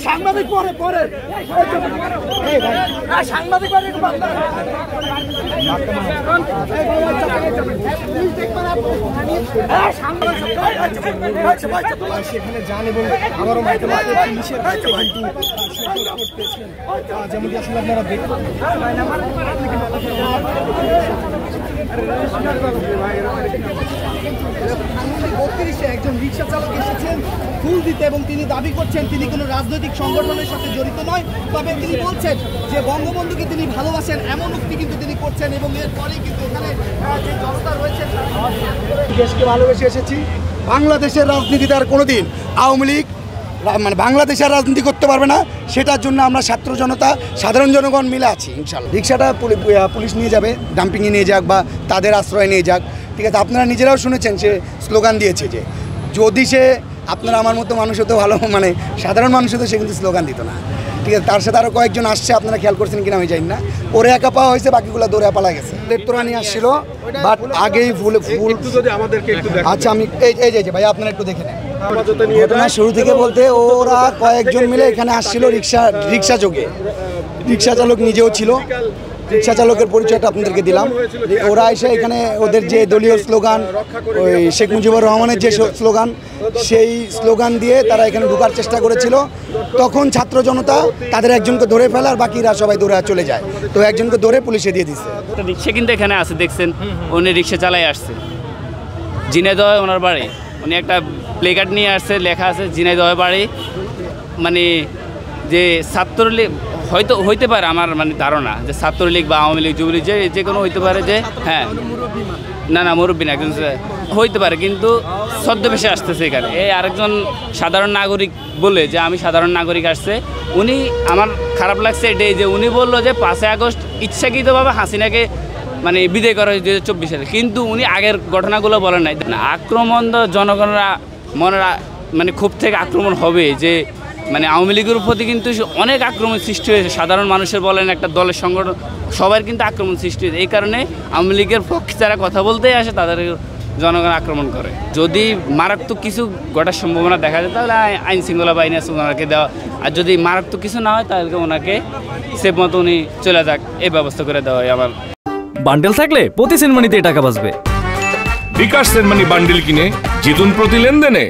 সাংবাদিক পরে পরে সাংবাদিক সেখানে যান এবং আবারও যেমনটি আসলে আপনারা দেখবেন একজন রিক্সা চালক এসেছেন ফুল দিতে এবং তিনি দাবি করছেন তিনি কোনো রাজনৈতিক সংগঠনের সাথে জড়িত নয়, তবে তিনি বলছেন যে বঙ্গবন্ধুকে তিনি ভালোবাসেন এমন উক্তি কিন্তু তিনি করছেন এবং এরপরেই কিন্তু এখানে যে জনতা রয়েছে দেশকে ভালোবেসে এসেছি। বাংলাদেশের রাজনীতিতে আর কোনোদিন আওয়ামী লীগ মানে বাংলাদেশের রাজনীতি করতে পারবে না, সেটার জন্য আমরা ছাত্র জনতা সাধারণ জনগণ মিলে আছি ইনশাল্লাহ। রিক্সাটা পুলিশ নিয়ে যাবে, ডাম্পিংয়ে নিয়ে যাক বা তাদের আশ্রয় নিয়ে যাক, ঠিক আছে। আপনারা নিজেরাও শুনেছেন সে স্লোগান দিয়েছে যে যদি সে আপনারা আমার মতো মানুষ হতো ভালো, মানে সাধারণ মানুষ হতো, সে কিন্তু স্লোগান দিত না, ঠিক আছে। তার সাথে আরও কয়েকজন আসছে, আপনারা খেয়াল করছেন কিনা আমি জানি না, ওরে একা পাওয়া হয়েছে, বাকিগুলো দৌড়ে পালা গেছে। তোরা নিয়ে আসছিল বাট আগেই ফুল আচ্ছা আমি এই যে ভাই আপনারা একটু দেখে নেন ঘটনা শুরু থেকে বলতে ওরা কয়েকজন মিলে এখানে আসছিল রিক্সা যোগে, রিক্সা চালক নিজেও ছিল, রিক্সা চালকের পরিচয়টা আপনাদেরকে দিলাম। ওরা এসে এখানে ওদের যে দলীয় স্লোগান ওই শেখ মুজিবুর রহমানের যে স্লোগান, সেই স্লোগান দিয়ে তারা এখানে ঢোকার চেষ্টা করেছিল। তখন ছাত্র জনতা তাদের একজনকে ধরে ফেলে আর বাকিরা সবাই দৌড়ে চলে যায়, তো একজনকে ধরে পুলিশে দিয়ে দিচ্ছে। রিক্সা কিন্তু এখানে আছে দেখছেন, উনি রিক্সা চালাই আসছে, ঝিনাইদহ ওনার বাড়ি, উনি একটা প্লে কার্ড নিয়ে আসছে, লেখা আছে ঝিনাইদহ বাড়ি, মানে যে ছাত্রলীগ হয়তো হইতে পারে, আমার মানে ধারণা যে ছাত্রলীগ বা আওয়ামী লীগ যুবলীগ যে কোনো হইতে পারে, যে হ্যাঁ না মুরব্বী না একজন হইতে পারে, কিন্তু ছদ্মবেশে আসতেছে এখানে। এই আরেকজন সাধারণ নাগরিক বলে যে আমি সাধারণ নাগরিক আসছে, উনি আমার খারাপ লাগছে এটাই যে উনি বললো যে 5ই আগস্ট ইচ্ছাকৃতভাবে হাসিনাকে মানে বিদায় করা হয়েছে 2024 সালে, কিন্তু উনি আগের ঘটনাগুলো বলেন নাই। আক্রমণ জনগণরা মনেরা মানে ক্ষোভ থেকে আক্রমণ হবে, যে মানে আওয়ামী লীগের প্রতি কিন্তু অনেক আক্রমণ সৃষ্টি হয়েছে, সাধারণ মানুষের বলেন একটা দলের সংগঠন সবার কিন্তু আক্রমণ সৃষ্টি হয়েছে। এই কারণে আওয়ামী লীগের পক্ষে যারা কথা বলতেই আসে তাদের জনগণ আক্রমণ করে। যদি মারাত্মক কিছু ঘটার সম্ভাবনা দেখা যায় তাহলে আইন শৃঙ্খলা বাহিনী আছে ওনাকে দেওয়া, আর যদি মারাত্মক কিছু না হয় তাহলে ওনাকে সেফ মতো উনি চলে যাক এই ব্যবস্থা করে দেওয়া হয়। আমার বান্ডেল থাকলে প্রতি সেনমানিতে টাকা বাঁচবে। বিকাশ সেনমানি বান্ডেল কিনে জিতুন প্রতি লেনদেনে।